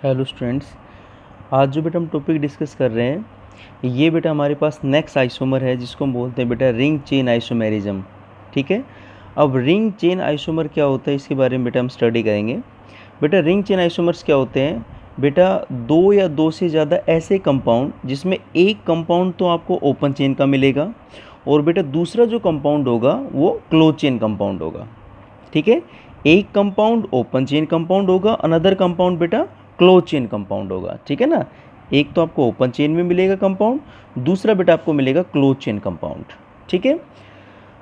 Hello students, आज जो बेटा हम टॉपिक डिस्कस कर रहे हैं ये बेटा हमारे पास नेक्स्ट आइसोमर है जिसको हम बोलते हैं बेटा रिंग चेन आइसोमेरिज्म। ठीक है। अब रिंग चेन आइसोमर क्या होता है इसके बारे में बेटा हम स्टडी करेंगे। बेटा रिंग चेन आइसोमर्स क्या होते हैं? बेटा दो या दो से ज़्यादा ऐसे कंपाउंड जिसमें एक कंपाउंड तो आपको ओपन चेन का मिलेगा और बेटा दूसरा जो कंपाउंड होगा वो क्लोज चेन कंपाउंड होगा। ठीक है। एक कंपाउंड ओपन चेन कंपाउंड होगा, अनदर कंपाउंड बेटा क्लोज चेन कंपाउंड होगा। ठीक है ना। एक तो आपको ओपन चेन में मिलेगा कंपाउंड, दूसरा बेटा आपको मिलेगा क्लोज चेन कंपाउंड। ठीक है।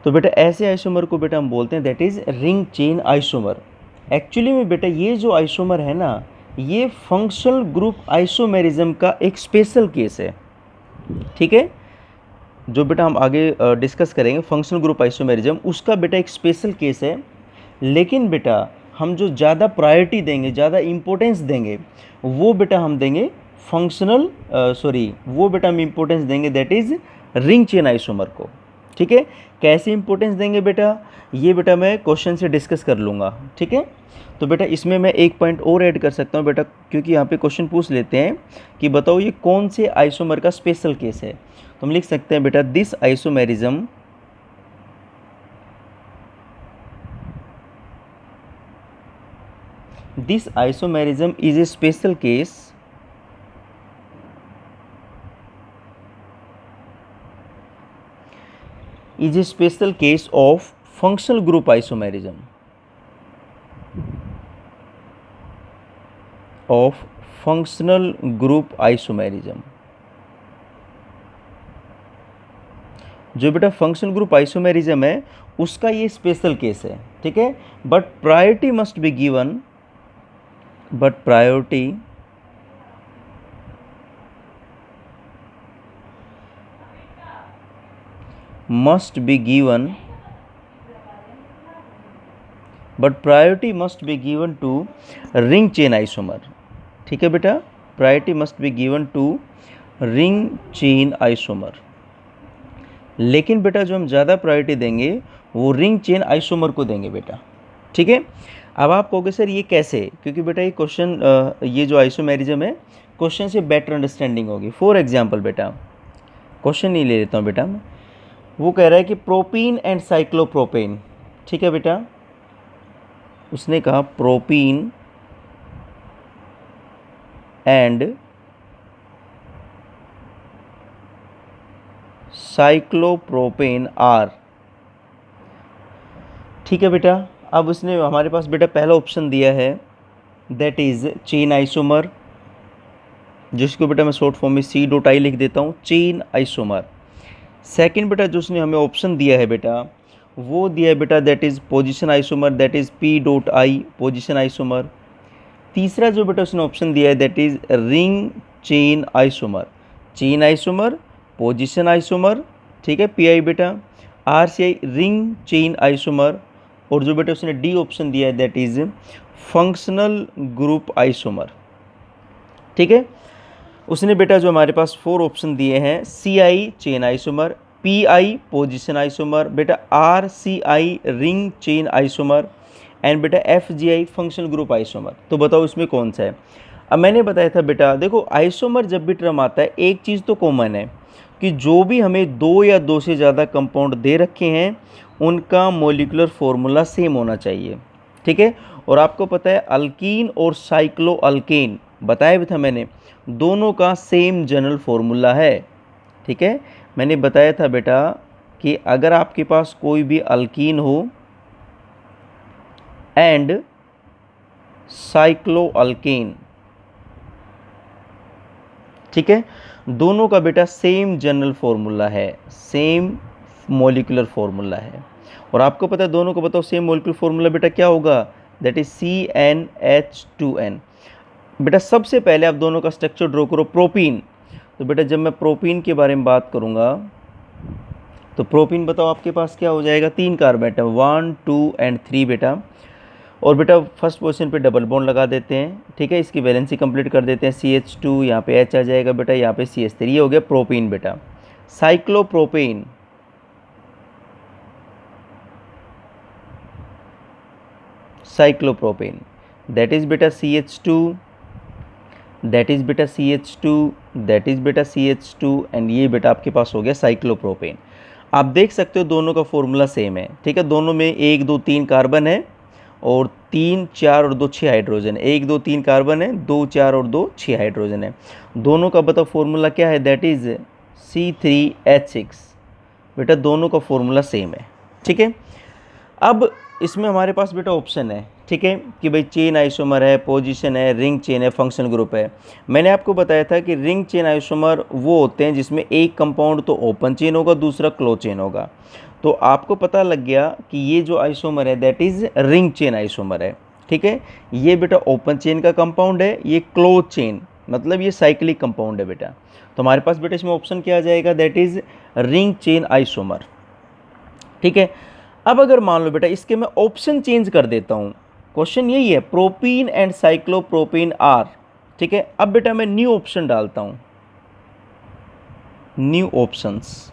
तो बेटा ऐसे आइसोमर को बेटा हम बोलते हैं that is ring chain isomer. Actually में बेटा ये जो आइसोमर है ना, ये फंक्शनल ग्रुप आइसोमेरिज्म का एक स्पेशल केस है। ठीक है। जो बेटा हम आगे डिस्कस करेंगे फंक्शनल ग्रुप आइसोमेरिज्म, उसका बेटा एक स्पेशल केस है। लेकिन बेटा हम जो ज़्यादा प्रायोरिटी देंगे, ज़्यादा इम्पोर्टेंस देंगे, वो बेटा हम देंगे वो बेटा हम इम्पोर्टेंस देंगे that is ring chain isomer को। ठीक है। कैसे इम्पोर्टेंस देंगे बेटा, ये बेटा मैं क्वेश्चन से डिस्कस कर लूँगा। ठीक है। तो बेटा इसमें मैं एक पॉइंट और ऐड कर सकता हूँ बेटा, क्योंकि यहाँ पे क्वेश्चन पूछ लेते हैं कि बताओ ये कौन से आइसोमर का स्पेशल केस है। तो हम लिख सकते हैं बेटा this isomerism is a special case of functional group isomerism जो बेटा फंक्शनल ग्रुप आइसोमेरिज्म है उसका ये स्पेशल केस है। ठीक है। But priority must be given must be given to ring chain isomer। ठीक है बेटा, priority must be given to ring chain isomer. लेकिन बेटा जो हम ज़्यादा प्रायोरिटी देंगे वो रिंग चेन आइसोमर को देंगे बेटा। ठीक है। अब आप कहोगे सर ये कैसे, क्योंकि बेटा ये क्वेश्चन ये जो आइसोमेरिज्म है क्वेश्चन से बेटर अंडरस्टैंडिंग होगी। फॉर एग्जांपल बेटा क्वेश्चन नहीं ले लेता हूँ बेटा मैं, वो कह रहा है कि प्रोपीन एंड साइक्लोप्रोपेन। ठीक है बेटा, उसने कहा प्रोपीन एंड साइक्लोप्रोपेन आर। ठीक है बेटा। अब उसने हमारे पास बेटा पहला ऑप्शन दिया है दैट इज चेन आइसोमर, जिसको बेटा मैं शॉर्ट फॉर्म में सी डॉट आई लिख देता हूँ, चेन आइसोमर। सेकंड बेटा जो उसने हमें ऑप्शन दिया है बेटा, वो दिया है बेटा that is position isomer, that is P dot I position isomer. तीसरा जो बेटा उसने ऑप्शन दिया है that is ring chain isomer, chain isomer position isomer. ठीक है, पी आई बेटा, R C I ring chain isomer. और जो बेटा उसने डी ऑप्शन दिया है that is functional group isomer. ठीक है। उसने बेटा जो हमारे पास 4 ऑप्शन दिए हैं, C I chain isomer, P I position isomer, बेटा R C I ring chain isomer and बेटा F G I functional group isomer. तो बताओ इसमें कौन सा है। अब मैंने बताया था बेटा देखो आइसोमर जब भी टर्म आता है एक चीज़ तो कॉमन है कि जो भी हमें दो या दो से ज़्यादा कंपाउंड दे रखे हैं उनका मोलिकुलर फॉर्मूला सेम होना चाहिए। ठीक है। और आपको पता है अल्कीन और साइक्लो अल्केन बताया भी था मैंने, दोनों का सेम जनरल फॉर्मूला है। ठीक है। मैंने बताया था बेटा कि अगर आपके पास कोई भी अल्कीन हो एंड साइक्लो अल्केन, ठीक है, दोनों का बेटा सेम जनरल फॉर्मूला है, सेम मोलिकुलर फॉर्मूला है। और आपको पता है दोनों को बताओ सेम मोलिकुलर फॉर्मूला बेटा क्या होगा, दैट इज CnH2n। बेटा सबसे पहले आप दोनों का स्ट्रक्चर ड्रॉ करो प्रोपीन। तो बेटा जब मैं प्रोपीन के बारे में बात करूंगा तो प्रोपीन बताओ आपके पास क्या हो जाएगा, 3 कार्बन एटम 1 2 एंड 3 बेटा। और बेटा फर्स्ट पोजीशन पे डबल बॉन्ड लगा देते हैं। ठीक है, इसकी वैलेंसी कंप्लीट कर देते हैं, CH2 यहाँ पे H आ जाएगा बेटा, यहाँ पे CH3, ये हो गया प्रोपीन बेटा। साइक्लोप्रोपेन, दैट इज बेटा CH2 दैट इज़ बेटा CH2, दैट इज़ बेटा CH2 एंड ये बेटा आपके पास हो गया साइक्लोप्रोपेन। आप देख सकते हो दोनों का फॉर्मूला सेम है, ठीक है। दोनों में 1 2 3 कार्बन है और 3 4 और 2 6 हाइड्रोजन, 1 2 3 कार्बन है, 2 4 और 2 6 हाइड्रोजन है। दोनों का बताओ फॉर्मूला क्या है, दैट इज़ C3H6। बेटा दोनों का फॉर्मूला सेम है, ठीक है। अब इसमें हमारे पास बेटा ऑप्शन है, ठीक है, कि भाई चेन आइसोमर है, पोजीशन है, रिंग चेन है, फंक्शनल ग्रुप है। मैंने आपको बताया था कि रिंग चेन आइसोमर वो होते हैं जिसमें एक कंपाउंड तो ओपन चेन होगा, दूसरा क्लोज चेन होगा। तो आपको पता लग गया कि ये जो आइसोमर है that is ring chain isomer है, ठीक है। ये बेटा ओपन चेन का कंपाउंड है, ये क्लोज चेन मतलब ये साइक्लिक कंपाउंड है बेटा। तो हमारे पास बेटा इसमें ऑप्शन क्या आ जाएगा, that is ring chain isomer, ठीक है। अब अगर मान लो बेटा इसके मैं ऑप्शन चेंज कर देता हूँ, क्वेश्चन यही है, प्रोपीन एंड साइक्लोप्रोपीन आर, ठीक है। अब बेटा मैं न्यू ऑप्शन डालता हूँ, न्यू ऑप्शंस।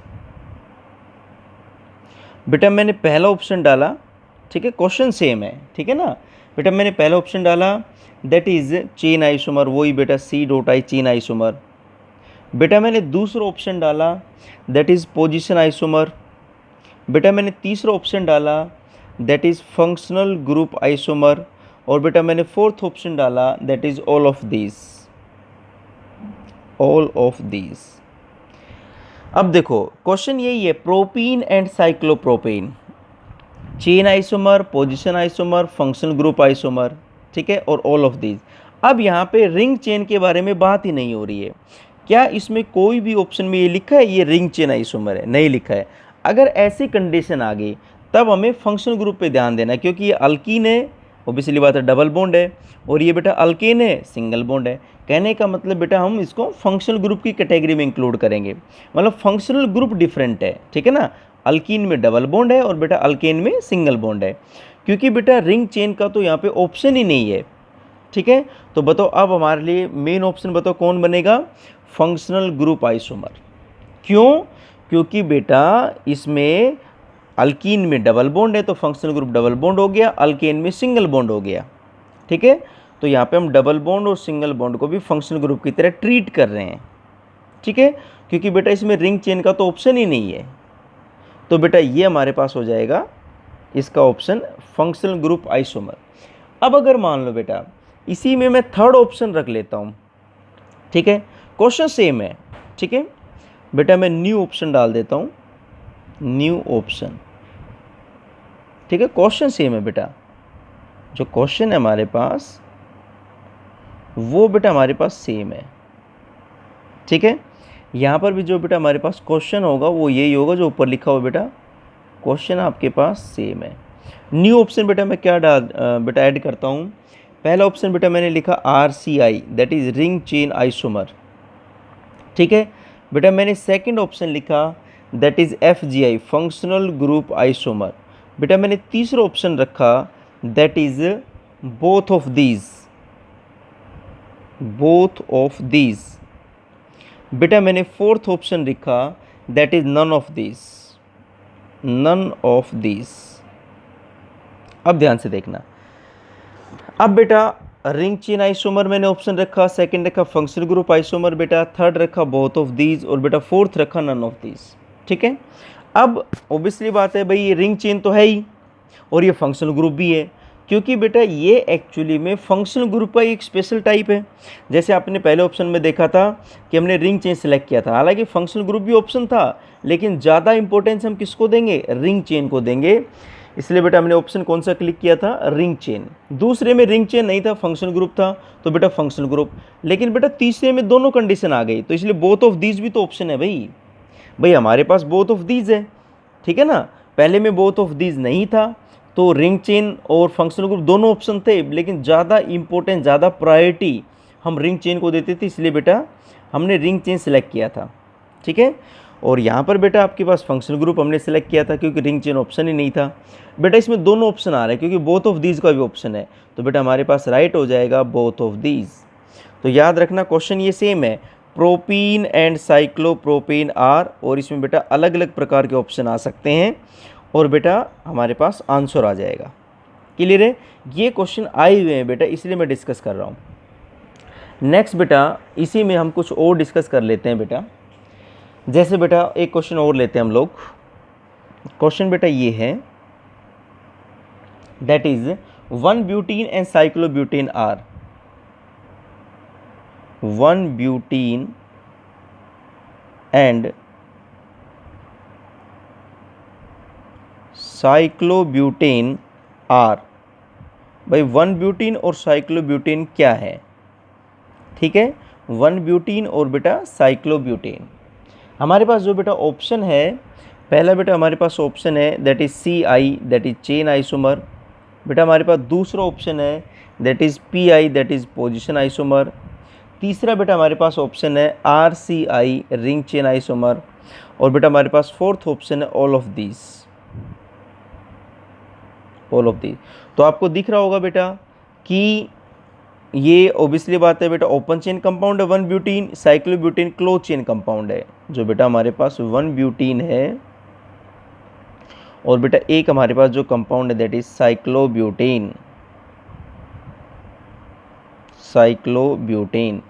बेटा मैंने पहला ऑप्शन डाला, ठीक है, क्वेश्चन सेम है, ठीक है ना। बेटा मैंने पहला ऑप्शन डाला दैट इज़ चेन आइसोमर, वही बेटा C.I चेन आइसोमर। बेटा मैंने दूसरा ऑप्शन डाला दैट इज़ पोजीशन आइसोमर। बेटा मैंने तीसरा ऑप्शन डाला that is functional group isomer. और बेटा मैंने फोर्थ ऑप्शन डाला that is all of these, all of these. अब देखो क्वेश्चन यही है, propene and cyclopropene, chain isomer, position isomer, functional group isomer, ठीक है, और ऑल ऑफ दीज। अब यहाँ पे रिंग चेन के बारे में बात ही नहीं हो रही है। क्या इसमें कोई भी ऑप्शन में ये लिखा है ये रिंग चेन आइसोमर है, नहीं लिखा है। अगर ऐसी कंडीशन आ गई तब हमें फंक्शनल ग्रुप पे ध्यान देना है, क्योंकि ये अल्कीन है, ओबियसली बात है डबल बॉन्ड है, और ये बेटा अल्केन है, सिंगल बॉन्ड है। कहने का मतलब बेटा हम इसको फंक्शनल ग्रुप की कैटेगरी में इंक्लूड करेंगे, मतलब फंक्शनल ग्रुप डिफरेंट है, ठीक है ना। अल्कीन में डबल बॉन्ड है और बेटा अल्केन में सिंगल बॉन्ड है, क्योंकि बेटा रिंग चेन का तो यहाँ पे ऑप्शन ही नहीं है, ठीक है। तो बताओ अब हमारे लिए मेन ऑप्शन बताओ कौन बनेगा, फंक्शनल ग्रुप आइसोमर। क्यों, क्योंकि बेटा इसमें अल्कीन में डबल बॉन्ड है तो फंक्शनल ग्रुप डबल बॉन्ड हो गया, अल्केन में सिंगल बॉन्ड हो गया, ठीक है। तो यहाँ पे हम डबल बॉन्ड और सिंगल बॉन्ड को भी फंक्शनल ग्रुप की तरह ट्रीट कर रहे हैं, ठीक है, क्योंकि बेटा इसमें रिंग चेन का तो ऑप्शन ही नहीं है। तो बेटा ये हमारे पास हो जाएगा इसका ऑप्शन फंक्शनल ग्रुप आइसोमर। अब अगर मान लो बेटा इसी में मैं थर्ड ऑप्शन रख लेता हूँ, ठीक है, क्वेश्चन सेम है, ठीक है। बेटा मैं न्यू ऑप्शन डाल देता हूँ, न्यू ऑप्शन, ठीक है, क्वेश्चन सेम है बेटा। जो क्वेश्चन है हमारे पास वो बेटा हमारे पास सेम है, ठीक है। यहाँ पर भी जो बेटा हमारे पास क्वेश्चन होगा वो यही होगा जो ऊपर लिखा हुआ बेटा, क्वेश्चन आपके पास सेम है। न्यू ऑप्शन बेटा मैं क्या बेटा ऐड करता हूँ। पहला ऑप्शन बेटा मैंने लिखा RCI that is ring chain isomer, ठीक है। बेटा मैंने सेकंड ऑप्शन लिखा that is FGI functional group isomer. बेटा मैंने तीसरा ऑप्शन रखा that is both of these, both of these. बेटा मैंने फोर्थ ऑप्शन लिखा that is none of these, none of these. अब ध्यान से देखना, अब बेटा रिंग चेन आइसोमर मैंने ऑप्शन रखा, सेकंड रखा फंक्शनल ग्रुप आइसोमर बेटा, थर्ड रखा बोथ ऑफ दीज, और बेटा फोर्थ रखा नन ऑफ दीज, ठीक है। अब ऑब्वियसली बात है भाई ये रिंग चेन तो है ही और ये फंक्शनल ग्रुप भी है, क्योंकि बेटा ये एक्चुअली में फंक्शनल ग्रुप का एक स्पेशल टाइप है। जैसे आपने पहले ऑप्शन में देखा था कि हमने रिंग चेन सेलेक्ट किया था, हालांकि फंक्शनल ग्रुप भी ऑप्शन था, लेकिन ज़्यादा इंपॉर्टेंस हम किसको देंगे, रिंग चेन को देंगे। इसलिए बेटा हमने ऑप्शन कौन सा क्लिक किया था, रिंग चेन। दूसरे में रिंग चेन नहीं था, फंक्शनल ग्रुप था, तो बेटा फंक्शनल ग्रुप। लेकिन बेटा तीसरे में दोनों कंडीशन आ गई, तो इसलिए बोथ ऑफ दीज भी तो ऑप्शन है भाई। भाई हमारे पास बोथ ऑफ दीज है, ठीक है ना। पहले में बोथ ऑफ दीज नहीं था, तो रिंग चेन और फंक्शनल ग्रुप दोनों ऑप्शन थे, लेकिन ज़्यादा इंपॉर्टेंस, ज़्यादा प्रायोरिटी हम रिंग चेन को देते थे, इसलिए बेटा हमने रिंग चेन सेलेक्ट किया था, ठीक है। और यहाँ पर बेटा आपके पास फंक्शनल ग्रुप हमने सेलेक्ट किया था क्योंकि रिंग चेन ऑप्शन ही नहीं था। बेटा इसमें दोनों ऑप्शन आ रहे हैं क्योंकि बोथ ऑफ दीज का भी ऑप्शन है, तो बेटा हमारे पास राइट हो जाएगा बोथ ऑफ दीज। तो याद रखना क्वेश्चन ये सेम है, प्रोपीन एंड साइक्लोप्रोपीन आर, और इसमें बेटा अलग अलग प्रकार के ऑप्शन आ सकते हैं और बेटा हमारे पास आंसर आ जाएगा। क्लियर है, ये क्वेश्चन आए हुए हैं बेटा, इसलिए मैं डिस्कस कर रहा हूँ। नेक्स्ट बेटा इसी में हम कुछ और डिस्कस कर लेते हैं बेटा। जैसे बेटा एक क्वेश्चन और लेते हैं हम लोग। क्वेश्चन बेटा ये है, that is 1 butene and cyclobutane are, 1 butene and cyclobutane are. भाई 1 ब्यूटीन और साइक्लोब्यूटेन क्या है? ठीक है, 1 ब्यूटीन और बेटा साइक्लोब्यूटेन। हमारे पास जो बेटा ऑप्शन है, पहला बेटा हमारे पास ऑप्शन है that is CI, that is chain isomer. बेटा हमारे पास दूसरा ऑप्शन है that is PI, that is position isomer. तीसरा बेटा हमारे पास ऑप्शन है RCI, रिंग चेन आइसोमर। और बेटा हमारे पास फोर्थ ऑप्शन है all of these, all of these. तो आपको दिख रहा होगा बेटा कि ये ऑब्वियसली बात है बेटा ओपन चेन कंपाउंड है 1 butene, cyclobutane close chain compound है। जो बेटा हमारे पास 1 ब्यूटीन है और बेटा एक हमारे पास जो कंपाउंड है दैट इज साइक्लोब्यूटेन, साइक्लोब्यूटेन।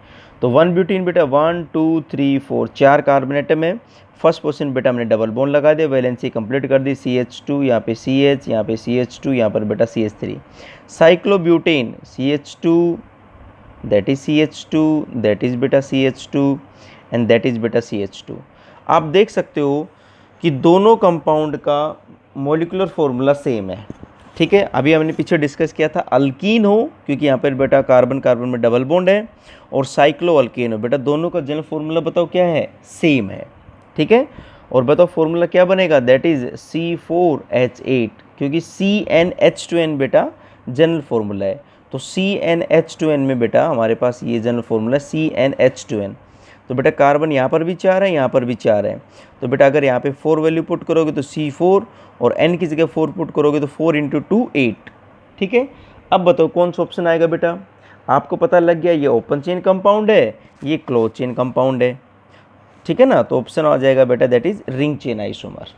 तो 1 ब्यूटीन बेटा 1 2 3 4 4 कार्बन एटम है। फर्स्ट पोजीशन बेटा हमने डबल बॉन्ड लगा दिया, वैलेंसी कंप्लीट कर दी, CH2 यहाँ पे CH, यहाँ पे CH2, यहाँ पर बेटा CH3। Cyclobutane CH2, that is CH2, that is बेटा CH2 एंड दैट इज बेटा CH2। आप देख सकते हो कि दोनों कंपाउंड का मॉलिक्यूलर फॉर्मूला सेम है। ठीक है, अभी हमने पीछे डिस्कस किया था अल्कीन हो क्योंकि यहाँ पर बेटा कार्बन कार्बन में डबल बॉन्ड है, और साइक्लो अल्केन हो बेटा दोनों का जनरल फॉर्मूला बताओ क्या है, सेम है। ठीक है, और बताओ फॉर्मूला क्या बनेगा, दैट इज C4H8, क्योंकि CnH2n बेटा जनरल फॉर्मूला है। तो CnH2n में बेटा हमारे पास ये जनरल फॉर्मूला CnH2n। तो बेटा कार्बन यहाँ पर भी 4 है, यहाँ पर भी 4 है। तो बेटा अगर यहाँ पे 4 वैल्यू पुट करोगे तो C4, और n की जगह 4 पुट करोगे तो 4 × 2 8। ठीक है, अब बताओ कौन सा ऑप्शन आएगा बेटा। आपको पता लग गया ये ओपन चेन कंपाउंड है, ये क्लोज चेन कंपाउंड है। ठीक है ना, तो ऑप्शन आ जाएगा बेटा that is ring chain isomer.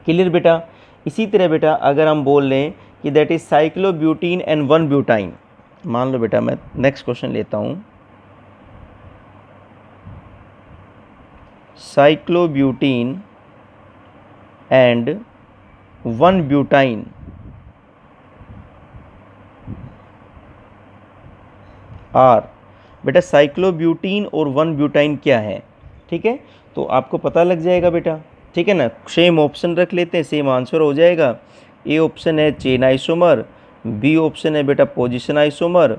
Clear बेटा। इसी तरह बेटा अगर हम बोल लें कि दैट इज साइक्लोब्यूटीन एंड 1 ब्यूटाइन, मान लो बेटा मैं नेक्स्ट क्वेश्चन लेता हूँ, साइक्लोब्यूटीन एंड 1 ब्यूटाइन आर। बेटा साइक्लोब्यूटीन और 1 ब्यूटाइन क्या है? ठीक है, तो आपको पता लग जाएगा बेटा। ठीक है ना, सेम ऑप्शन रख लेते हैं, सेम आंसर हो जाएगा। ए ऑप्शन है चेन आइसोमर, बी ऑप्शन है बेटा पोजीशन आइसोमर,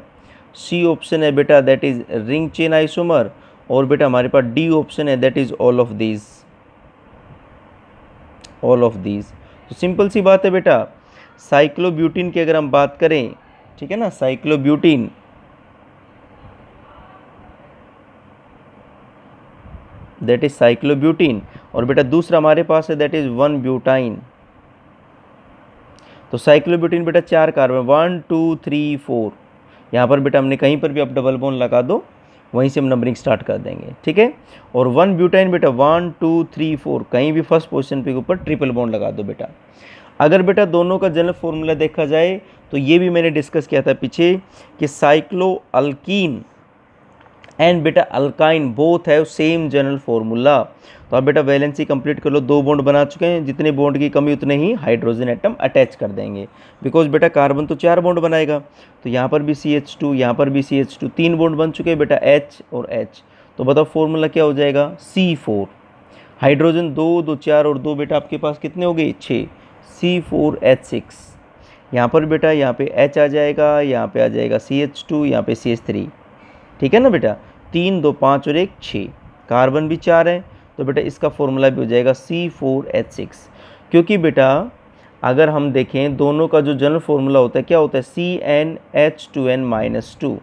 सी ऑप्शन है बेटा that is ring chain isomer, और बेटा हमारे पास डी ऑप्शन है that is all of these, all of these. तो सिंपल सी बात है बेटा, साइक्लोब्यूटीन की अगर हम बात करें, ठीक है ना, साइक्लोब्यूटीन दैट इज साइक्लोब्यूटीन, और बेटा दूसरा हमारे पास है दैट इज 1 ब्यूटाइन। तो साइक्लोब्यूटीन बेटा 4 कार्बन 1 2 3 4, यहाँ पर बेटा हमने कहीं पर भी आप डबल बॉन्ड लगा दो, वहीं से हम नंबरिंग स्टार्ट कर देंगे। ठीक है, और 1 ब्यूटाइन बेटा 1 2 3 4, कहीं भी फर्स्ट पोजीशन पे ऊपर ट्रिपल बॉन्ड लगा दो बेटा। अगर बेटा दोनों का जनरल फॉर्मूला देखा जाए तो ये भी मैंने डिस्कस किया था पीछे कि साइक्लो अल्कीन एंड बेटा अल्काइन बोथ है सेम जनरल फॉर्मूला। तो अब बेटा वैलेंसी कंप्लीट कर लो, 2 बॉन्ड बना चुके हैं, जितने बॉन्ड की कमी उतने ही हाइड्रोजन एटम अटैच कर देंगे, बिकॉज बेटा कार्बन तो 4 बॉन्ड बनाएगा। तो यहाँ पर भी CH2, यहाँ पर भी CH2, 3 बॉन्ड बन चुके हैं बेटा H और H। तो बताओ फॉर्मूला क्या हो जाएगा, C4। हाइड्रोजन 2 2 4 और 2 बेटा आपके पास कितने हो गए, 6, C4H6। यहाँ पर बेटा यहाँ पे H आ जाएगा, यहाँ पे आ जाएगा CH2, यहाँ पे CH3। ठीक है ना बेटा, 3 2 5 और 1 6, कार्बन भी 4 है, तो बेटा इसका फॉर्मूला भी हो जाएगा C4H6। क्योंकि बेटा अगर हम देखें दोनों का जो जनरल फॉर्मूला होता है क्या होता है, CnH2n-2।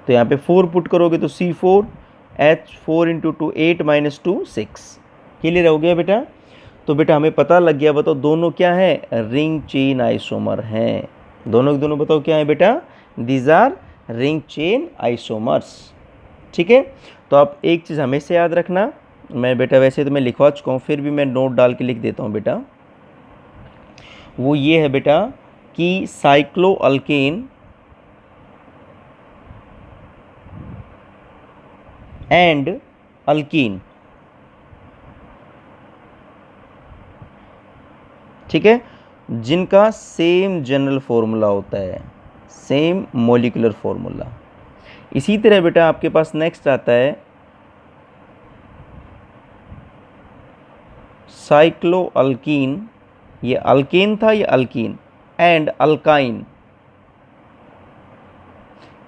तो यहाँ पे 4 पुट करोगे तो C4H, 4 × 2 8 - 2 6। क्लियर हो गया बेटा। तो बेटा हमें पता लग गया, बताओ दोनों क्या है, रिंग चेन आइसोमर हैं। दोनों के दोनों बताओ क्या है बेटा, these R ring chain isomers. ठीक है, तो आप एक चीज़ हमेशा याद रखना, मैं बेटा वैसे तो मैं लिखवा चुका हूँ, फिर भी मैं नोट डाल के लिख देता हूँ बेटा। वो ये है बेटा कि साइक्लो अल्केन एंड अल्कीन। ठीक है, जिनका सेम जनरल फॉर्मूला होता है, सेम मोलिकुलर फॉर्मूला। इसी तरह बेटा आपके पास नेक्स्ट आता है साइक्लोअल्कीन, ये अल्केन था, ये अल्कीन, एंड अल्काइन,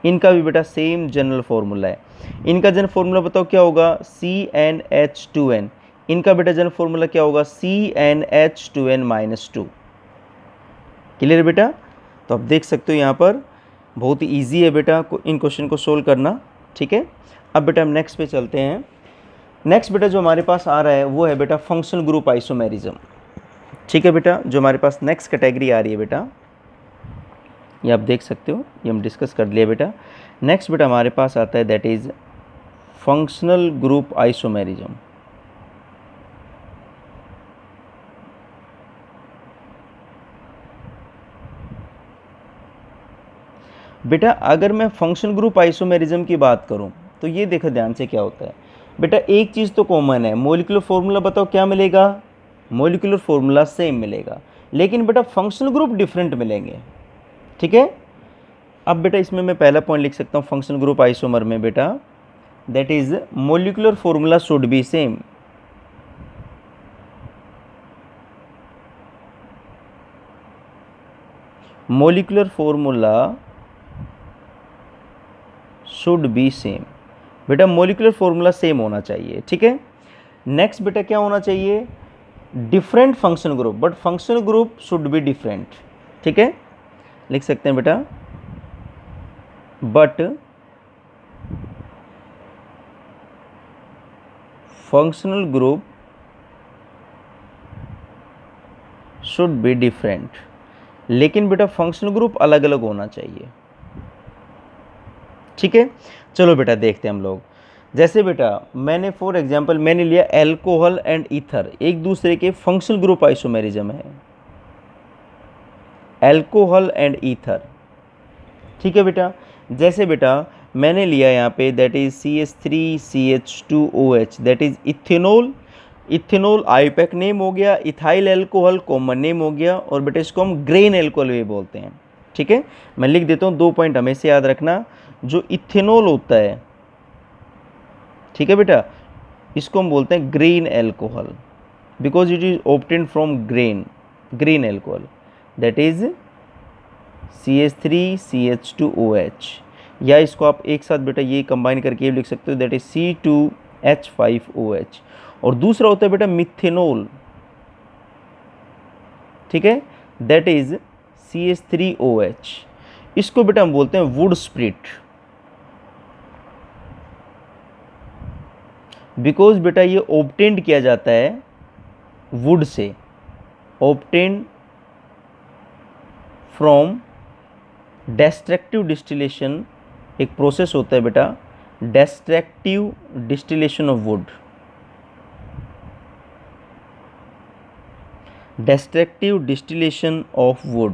इनका भी बेटा सेम जनरल फॉर्मूला है। इनका जनरल फॉर्मूला बताओ क्या होगा, CnH2n। इनका बेटा जनरल फॉर्मूला क्या होगा, CnH2n-2। क्लियर बेटा? तो आप देख सकते हो यहाँ पर बहुत ही ईजी है बेटा इन क्वेश्चन को सोल्व करना। ठीक है, अब बेटा हम नेक्स्ट पे चलते हैं। नेक्स्ट बेटा जो हमारे पास आ रहा है वो है बेटा फंक्शनल ग्रुप आइसोमेरिज्म। ठीक है बेटा, जो हमारे पास नेक्स्ट कैटेगरी आ रही है बेटा, ये आप देख सकते हो, ये हम डिस्कस कर लिया बेटा। नेक्स्ट बेटा हमारे पास आता है that is functional group isomerism. बेटा अगर मैं फंक्शन ग्रुप आइसोमेरिज्म की बात करूं तो ये देखो ध्यान से क्या होता है बेटा, एक चीज़ तो कॉमन है, मोलिकुलर फॉर्मूला बताओ क्या मिलेगा, मोलिकुलर फॉर्मूला सेम मिलेगा, लेकिन बेटा फंक्शनल ग्रुप डिफरेंट मिलेंगे। ठीक है, अब बेटा इसमें मैं पहला पॉइंट लिख सकता हूँ फंक्शनल ग्रुप आइसोमर में बेटा, that is molecular formula should be same. Molecular formula should be same, बेटा मोलिकुलर फॉर्मूला सेम होना चाहिए। ठीक है, नेक्स्ट बेटा क्या होना चाहिए, different functional group, but functional group should be different. ठीक है, लिख सकते हैं बेटा, but functional group should be different, लेकिन बेटा फंक्शनल ग्रुप अलग अलग होना चाहिए। ठीक है, चलो बेटा देखते हैं हम लोग। जैसे बेटा मैंने फॉर एग्जांपल मैंने लिया एल्कोहल एंड ईथर, एक दूसरे के फंक्शनल ग्रुप आइसोमेरिज्म है, एल्कोहल एंड ईथर। ठीक है बेटा, जैसे बेटा मैंने लिया यहाँ पे that is CH3CH2OH, that is ethanol. Ethanol IUPAC name हो गया, इथाइल एल्कोहल कॉमन नेम हो गया, और बेटा इसको हम ग्रेन एल्कोहल भी बोलते हैं। ठीक है, मैं लिख देता हूँ, 2 पॉइंट हमेशा याद रखना। जो इथेनॉल होता है, ठीक है बेटा, इसको हम बोलते हैं green alcohol, because it is obtained from green alcohol, that is CH3CH2OH, या इसको आप एक साथ बेटा ये कंबाइन करके ये लिख सकते हो, दैट इज C2H5OH। और दूसरा होता है बेटा मिथेनॉल, ठीक है, दैट इज CH3OH। इसको बेटा हम बोलते हैं वुड स्प्लिट, बिकॉज बेटा ये ऑब्टेन्ड किया जाता है would say, obtained from destructive distillation, एक प्रोसेस होता है बेटा destructive distillation of would. Destructive distillation of would,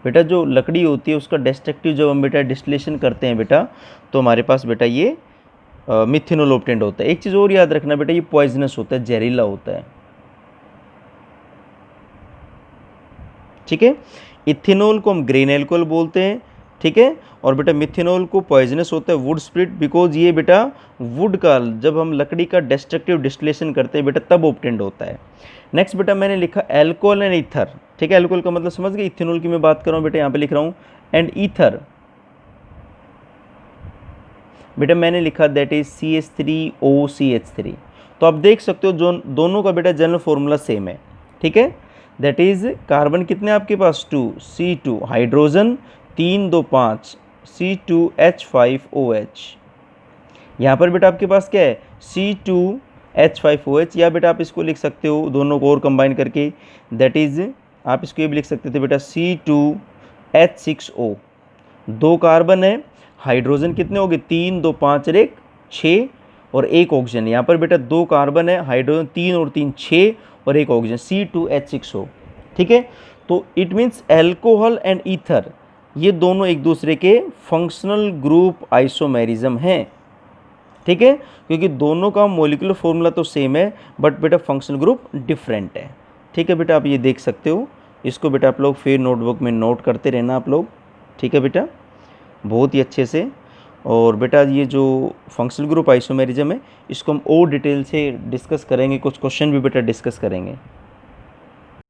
बेटा जो लकड़ी होती है उसका डेस्ट्रक्टिव जब हम बेटा डिस्टिलेशन करते हैं बेटा, तो हमारे पास बेटा ये मिथेनॉल ऑब्टेन्ड होता है। एक चीज़ और याद रखना बेटा, ये पॉइजनस होता है, जहरीला होता है। ठीक है, इथेनॉल को हम ग्रेन एल्कोहल बोलते हैं। ठीक है, और बेटा मिथेनॉल को पॉइजनस होता है वुड स्प्लिट, बिकॉज ये बेटा वुड का जब हम लकड़ी का डेस्ट्रक्टिव डिस्टिलेशन करते हैं बेटा तब ऑब्टेन्ड होता है। नेक्स्ट बेटा मैंने लिखा एल्कोहल एंड ईथर। ठीक है, एल्कोहल का मतलब समझ गए, इथेनॉल की मैं बात कर रहा हूँ बेटा, यहाँ पे लिख रहा हूँ एंड ईथर, बेटा मैंने लिखा दैट इज CH3OCH3। तो आप देख सकते हो जो दोनों का बेटा जनरल फॉर्मूला सेम है। ठीक है, दैट इज कार्बन कितने आपके पास 2, C2, हाइड्रोजन 3 2 5, C2H5OH। यहाँ पर बेटा आपके पास क्या है C2H5OH, या बेटा आप इसको लिख सकते हो दोनों को और कंबाइन करके, दैट इज आप इसको ये भी लिख सकते थे बेटा C2H6O। 2 कार्बन है, हाइड्रोजन कितने हो गए 3 2 5 और 1 6, और 1 ऑक्सीजन। यहाँ पर बेटा 2 कार्बन है, हाइड्रोजन 3 और 3 6 और 1 ऑक्सीजन, C2H6O। ठीक है, तो it means alcohol and ether ये दोनों एक दूसरे के फंक्शनल ग्रुप आइसोमेरिज्म हैं। ठीक है, क्योंकि दोनों का मॉलिक्यूलर फॉर्मूला तो सेम है बट बेटा फंक्शनल ग्रुप डिफरेंट है। ठीक है बेटा, आप ये देख सकते हो, इसको बेटा आप लोग फिर नोटबुक में नोट करते रहना आप लोग। ठीक है बेटा, बहुत ही अच्छे से। और बेटा ये जो फंक्शनल ग्रुप आइसोमेरिज्म है इसको हम और डिटेल से डिस्कस करेंगे, कुछ क्वेश्चन भी बेटा डिस्कस करेंगे।